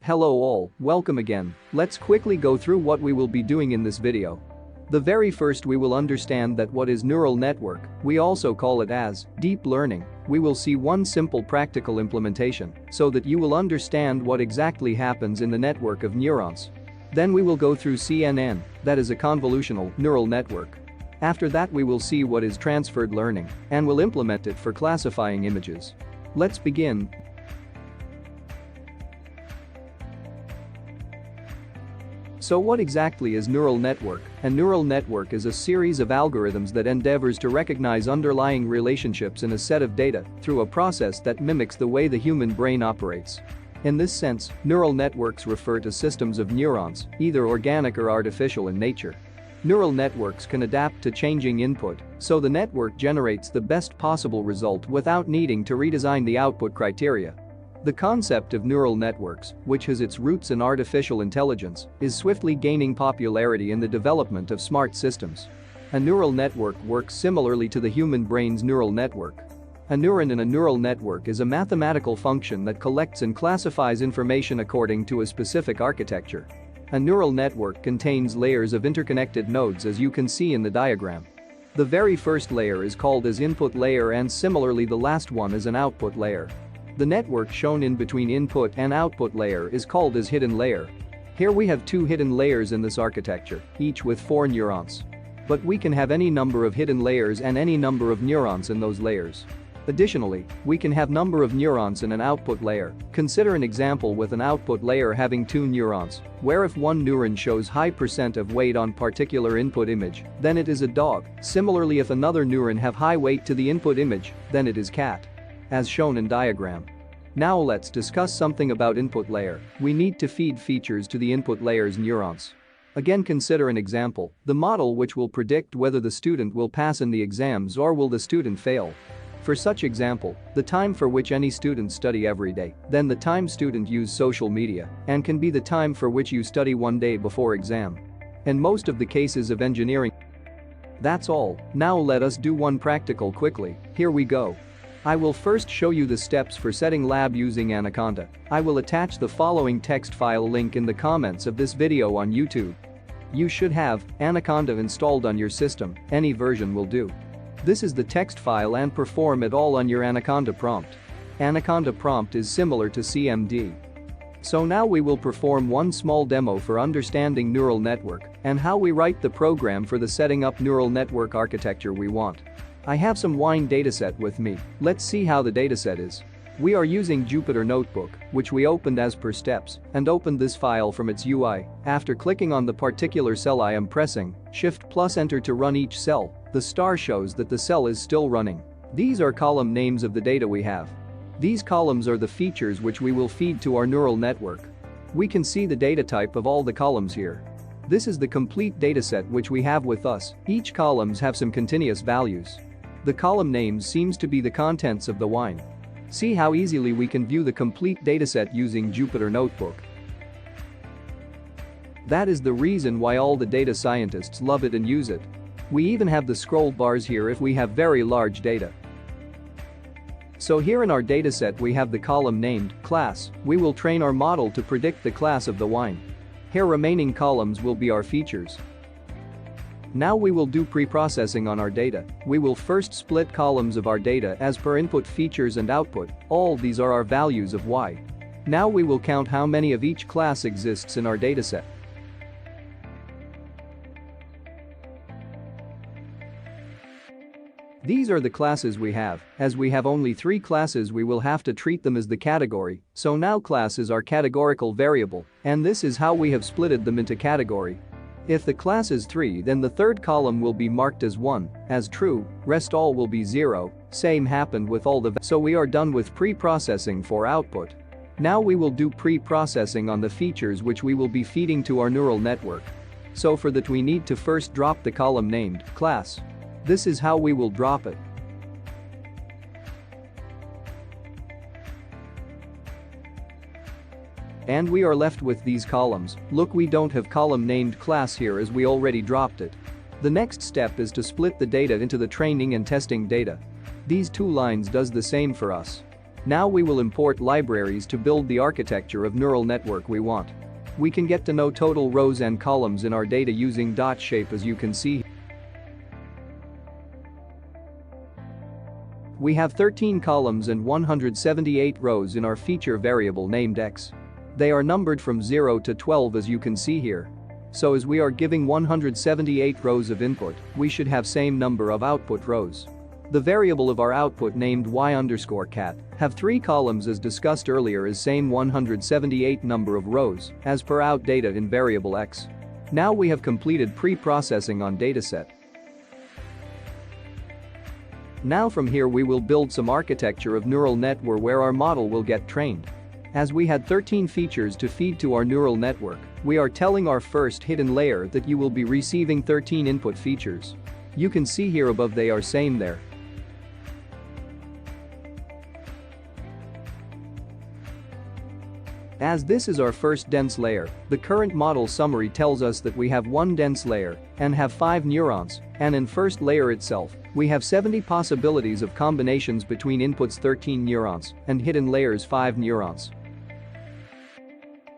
Hello all, welcome again. Let's quickly go through what we will be doing in this video. The very first we will understand that what is neural network, we also call it as deep learning. We will see one simple practical implementation so that you will understand what exactly happens in the network of neurons. Then we will go through CNN, that is a convolutional neural network. After that we will see what is transferred learning and will implement it for classifying images. Let's begin. So what exactly is neural network? A neural network is a series of algorithms that endeavors to recognize underlying relationships in a set of data through a process that mimics the way the human brain operates. In this sense, neural networks refer to systems of neurons, either organic or artificial in nature. Neural networks can adapt to changing input, so the network generates the best possible result without needing to redesign the output criteria. The concept of neural networks, which has its roots in artificial intelligence, is swiftly gaining popularity in the development of smart systems. A neural network works similarly to the human brain's neural network. A neuron in a neural network is a mathematical function that collects and classifies information according to a specific architecture. A neural network contains layers of interconnected nodes, as you can see in the diagram. The very first layer is called as input layer, and similarly the last one is an output layer. The network shown in between input and output layer is called as hidden layer. Here we have two hidden layers in this architecture, each with 4 neurons. But we can have any number of hidden layers and any number of neurons in those layers. Additionally, we can have number of neurons in an output layer. Consider an example with an output layer having 2 neurons, where if one neuron shows high % of weight on particular input image, then it is a dog. Similarly, if another neuron have high weight to the input image, then it is cat. As shown in diagram. Now let's discuss something about input layer. We need to feed features to the input layer's neurons. Again, consider an example, the model which will predict whether the student will pass in the exams or will the student fail. For such example, the time for which any student study every day, then the time student use social media, and can be the time for which you study one day before exam. In most of the cases of engineering. That's all, now let us do one practical quickly, here we go. I will first show you the steps for setting lab using Anaconda. I will attach the following text file link in the comments of this video on YouTube. You should have Anaconda installed on your system, any version will do. This is the text file and perform it all on your Anaconda prompt. Anaconda prompt is similar to CMD. So now we will perform one small demo for understanding neural network and how we write the program for the setting up neural network architecture we want. I have some Wine dataset with me, let's see how the dataset is. We are using Jupyter Notebook, which we opened as per steps, and opened this file from its UI. After clicking on the particular cell I am pressing Shift+Enter to run each cell, the star shows that the cell is still running. These are column names of the data we have. These columns are the features which we will feed to our neural network. We can see the data type of all the columns here. This is the complete dataset which we have with us, each columns have some continuous values. The column names seems to be the contents of the wine. See how easily we can view the complete dataset using Jupyter Notebook. That is the reason why all the data scientists love it and use it. We even have the scroll bars here if we have very large data. So here in our dataset we have the column named class. We will train our model to predict the class of the wine. Here remaining columns will be our features. Now we will do pre-processing on our data. We will first split columns of our data as per input features and output. All these are our values of y. Now we will count how many of each class exists in our dataset. These are the classes we have. As we have only 3 classes, we will have to treat them as the category. So now class is our categorical variable, and this is how we have splitted them into category. If the class is 3, then the third column will be marked as 1, as true, rest all will be 0, same happened with all the. So we are done with pre-processing for output. Now we will do pre-processing on the features which we will be feeding to our neural network. So for that we need to first drop the column named class. This is how we will drop it. And we are left with these columns. Look, we don't have column named class here as we already dropped it. The next step is to split the data into the training and testing data. These 2 lines does the same for us. Now we will import libraries to build the architecture of neural network we want. We can get to know total rows and columns in our data using dot shape, as you can see. We have 13 columns and 178 rows in our feature variable named x. They are numbered from 0 to 12, as you can see here. So as we are giving 178 rows of input, we should have same number of output rows. The variable of our output named y_cat have 3 columns, as discussed earlier, is same 178 number of rows as per out data in variable x. Now we have completed pre-processing on dataset. Now from here we will build some architecture of neural network where our model will get trained. As we had 13 features to feed to our neural network, we are telling our first hidden layer that you will be receiving 13 input features. You can see here above they are same there. As this is our first dense layer, the current model summary tells us that we have one dense layer and have 5 neurons, and in first layer itself, we have 70 possibilities of combinations between inputs 13 neurons and hidden layers 5 neurons.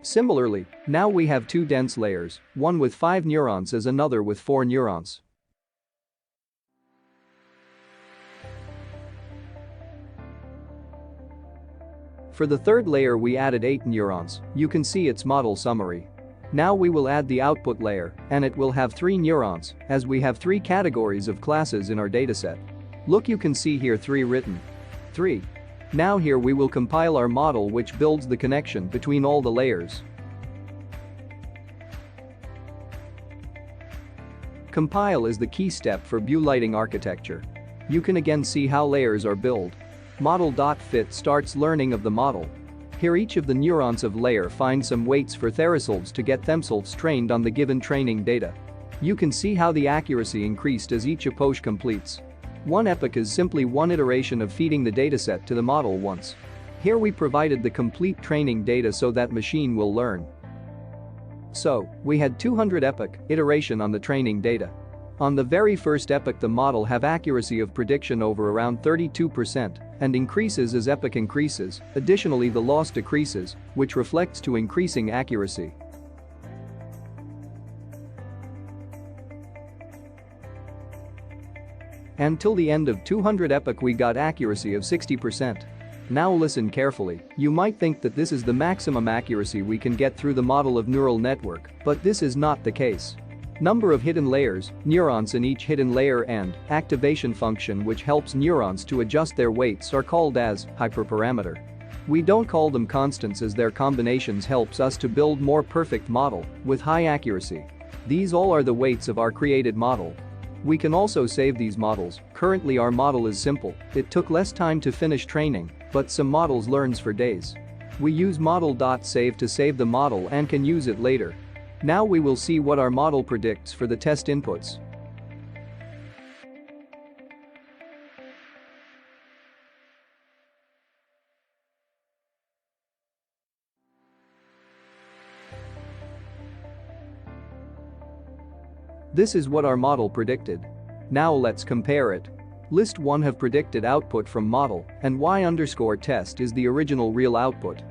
Similarly, now we have 2 dense layers, one with 5 neurons as another with 4 neurons. For the third layer we added 8 neurons, you can see its model summary. Now we will add the output layer, and it will have 3 neurons, as we have 3 categories of classes in our dataset. Look, you can see here 3 written. 3. Now here we will compile our model, which builds the connection between all the layers. Compile is the key step for BuLighting architecture. You can again see how layers are built. Model.fit starts learning of the model. Here each of the neurons of layer finds some weights for themselves to get themselves trained on the given training data. You can see how the accuracy increased as each epoch completes. One epoch is simply one iteration of feeding the dataset to the model once. Here we provided the complete training data so that machine will learn. So, we had 200 epoch iteration on the training data. On the very first epoch the model have accuracy of prediction over around 32% and increases as epoch increases. Additionally, the loss decreases, which reflects to increasing accuracy. Until the end of 200 epoch we got accuracy of 60%. Now listen carefully, you might think that this is the maximum accuracy we can get through the model of neural network, but this is not the case. Number of hidden layers, neurons in each hidden layer and activation function which helps neurons to adjust their weights are called as hyperparameter. We don't call them constants as their combinations helps us to build more perfect model with high accuracy. These all are the weights of our created model. We can also save these models. Currently our model is simple, it took less time to finish training, but some models learns for days. We use model.save to save the model and can use it later. Now we will see what our model predicts for the test inputs. This is what our model predicted. Now let's compare it. List 1 have predicted output from model and y_test is the original real output.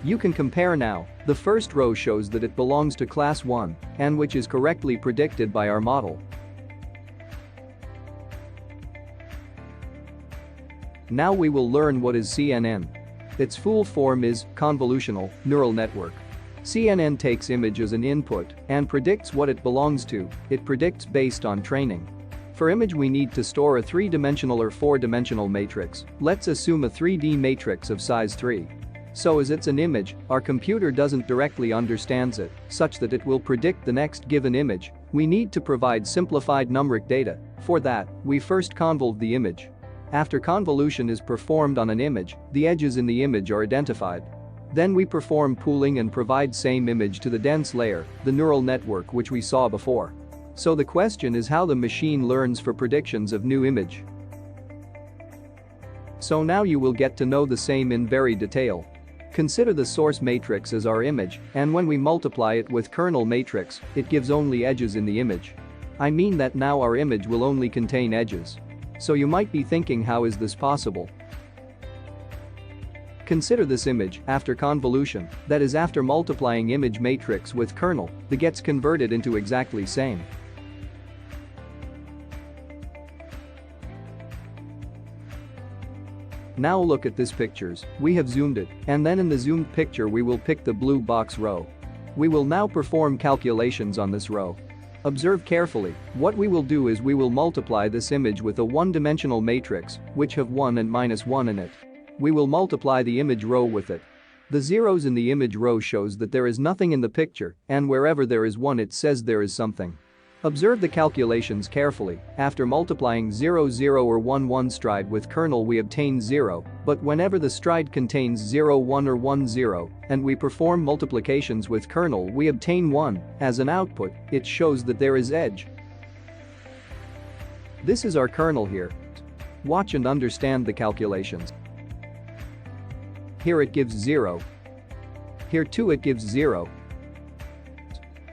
You can compare now. The first row shows that it belongs to class 1 and which is correctly predicted by our model. Now we will learn what is CNN. Its full form is convolutional neural network. CNN takes image as an input and predicts what it belongs to. It predicts based on training. For image we need to store a 3-dimensional or 4-dimensional matrix. Let's assume a 3D matrix of size 3. So as it's an image, our computer doesn't directly understands it, such that it will predict the next given image. We need to provide simplified numeric data. For that, we first convolve the image. After convolution is performed on an image, the edges in the image are identified. Then we perform pooling and provide same image to the dense layer, the neural network which we saw before. So the question is how the machine learns for predictions of new image. So now you will get to know the same in very detail. Consider the source matrix as our image, and when we multiply it with kernel matrix, it gives only edges in the image. I mean that now our image will only contain edges. So you might be thinking, how is this possible? Consider this image after convolution, that is after multiplying image matrix with kernel, that gets converted into exactly same. Now look at this pictures, we have zoomed it, and then in the zoomed picture we will pick the blue box row. We will now perform calculations on this row. Observe carefully, what we will do is we will multiply this image with a one-dimensional matrix, which have 1 and -1 in it. We will multiply the image row with it. The zeros in the image row shows that there is nothing in the picture, and wherever there is 1 it says there is something. Observe the calculations carefully, after multiplying 0, 0 or 1, 1 stride with kernel we obtain 0, but whenever the stride contains 0, 1 or 1, 0, and we perform multiplications with kernel we obtain 1, as an output, it shows that there is edge. This is our kernel here. Watch and understand the calculations. Here it gives 0. Here too it gives 0.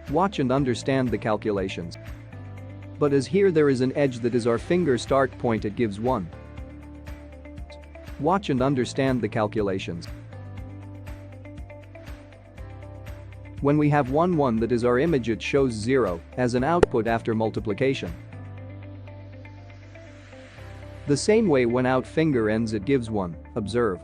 Watch and understand the calculations. But as here there is an edge that is our finger start point, it gives 1. Watch and understand the calculations. When we have 1, 1 that is our image, it shows 0 as an output after multiplication. The same way when out finger ends it gives 1, observe.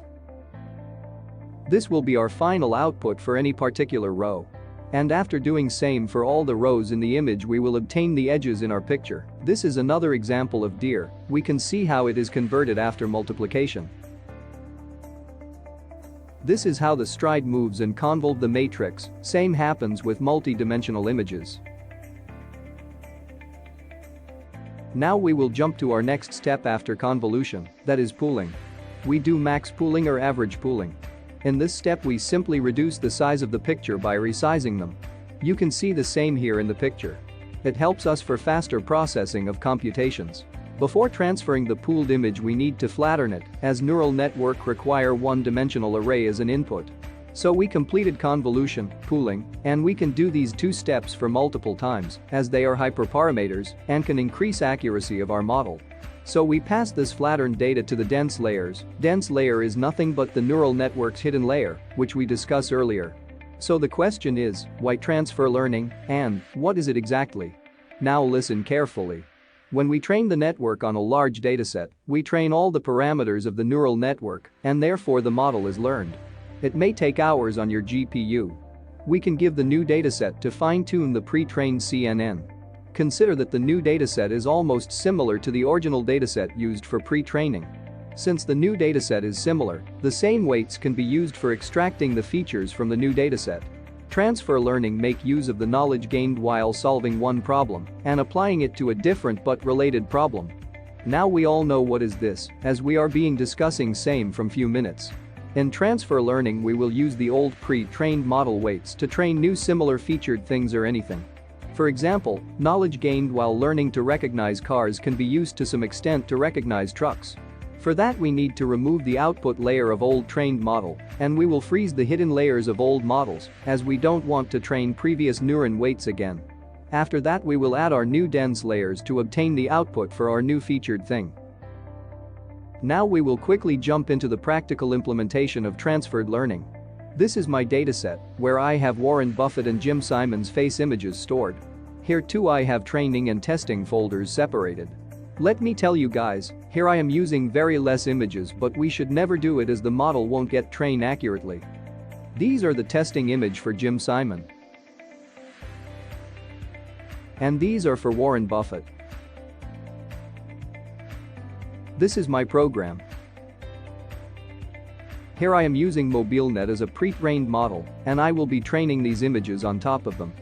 This will be our final output for any particular row. And after doing same for all the rows in the image we will obtain the edges in our picture. This is another example of deer, we can see how it is converted after multiplication. This is how the stride moves and convolve the matrix, same happens with multi-dimensional images. Now we will jump to our next step after convolution, that is pooling. We do max pooling or average pooling. In this step we simply reduce the size of the picture by resizing them. You can see the same here in the picture. It helps us for faster processing of computations. Before transferring the pooled image we need to flatten it, as neural network require one-dimensional array as an input. So we completed convolution, pooling, and we can do these two steps for multiple times, as they are hyperparameters and can increase accuracy of our model. So we pass this flattened data to the dense layers. Dense layer is nothing but the neural network's hidden layer, which we discussed earlier. So the question is, why transfer learning, and what is it exactly? Now listen carefully. When we train the network on a large dataset, we train all the parameters of the neural network, and therefore the model is learned. It may take hours on your GPU. We can give the new dataset to fine-tune the pre-trained CNN. Consider that the new dataset is almost similar to the original dataset used for pre-training. Since the new dataset is similar, the same weights can be used for extracting the features from the new dataset. Transfer learning make use of the knowledge gained while solving one problem and applying it to a different but related problem. Now we all know what is this, as we are being discussing same from few minutes. In transfer learning we will use the old pre-trained model weights to train new similar featured things or anything. For example, knowledge gained while learning to recognize cars can be used to some extent to recognize trucks. For that we need to remove the output layer of old trained model, and we will freeze the hidden layers of old models, as we don't want to train previous neuron weights again. After that we will add our new dense layers to obtain the output for our new featured thing. Now we will quickly jump into the practical implementation of transferred learning. This is my dataset, where I have Warren Buffett and Jim Simon's face images stored. Here too I have training and testing folders separated. Let me tell you guys, here I am using very less images, but we should never do it as the model won't get trained accurately. These are the testing image for Jim Simon. And these are for Warren Buffett. This is my program. Here I am using MobileNet as a pre-trained model, and I will be training these images on top of them.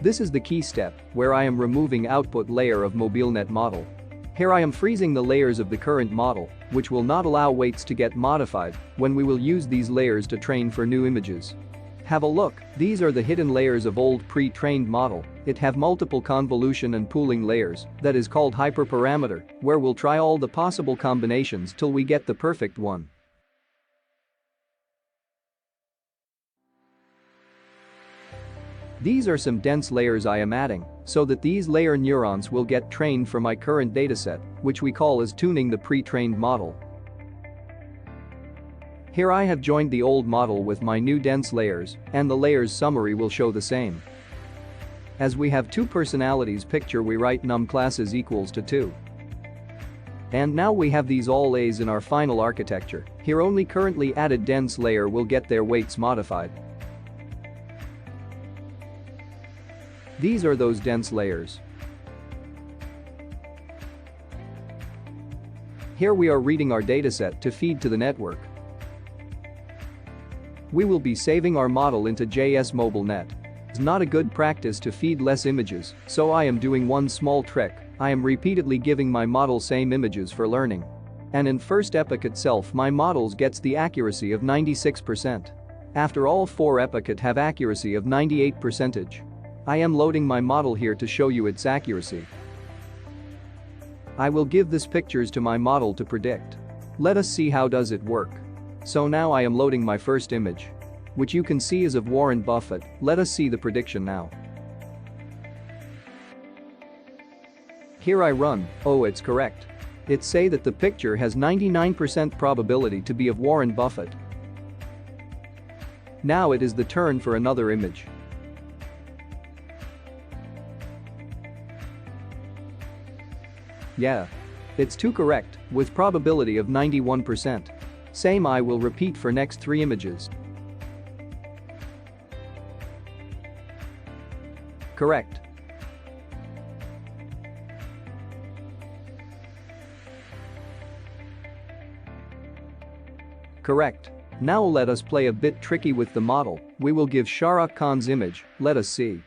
This is the key step, where I am removing output layer of MobileNet model. Here I am freezing the layers of the current model, which will not allow weights to get modified when we will use these layers to train for new images. Have a look, these are the hidden layers of old pre-trained model. It have multiple convolution and pooling layers, that is called hyperparameter, where we'll try all the possible combinations till we get the perfect one. These are some dense layers I am adding, so that these layer neurons will get trained for my current dataset, which we call as tuning the pre-trained model. Here I have joined the old model with my new dense layers, and the layers summary will show the same. As we have two personalities picture, we write num classes equals to 2. And now we have these all A's in our final architecture. Here only currently added dense layer will get their weights modified. These are those dense layers. Here we are reading our dataset to feed to the network. We will be saving our model into JS MobileNet. It's not a good practice to feed less images, so I am doing one small trick. I am repeatedly giving my model same images for learning. And in first epoch itself my models gets the accuracy of 96%. After all 4 epoch it have accuracy of 98%. I am loading my model here to show you its accuracy. I will give this pictures to my model to predict. Let us see how does it work. So now I am loading my first image, which you can see is of Warren Buffett. Let us see the prediction now. Here I run, oh it's correct. It say that the picture has 99% probability to be of Warren Buffett. Now it is the turn for another image. Yeah. It's too correct, with probability of 91%. Same I will repeat for next 3 images. Correct. Correct. Now let us play a bit tricky with the model. We will give Shah Rukh Khan's image, let us see.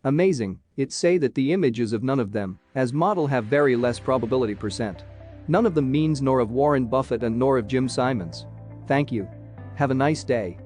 Amazing, it say that the image is of none of them, as model have very less probability percent. None of them means nor of Warren Buffett and nor of Jim Simons. Thank you. Have a nice day.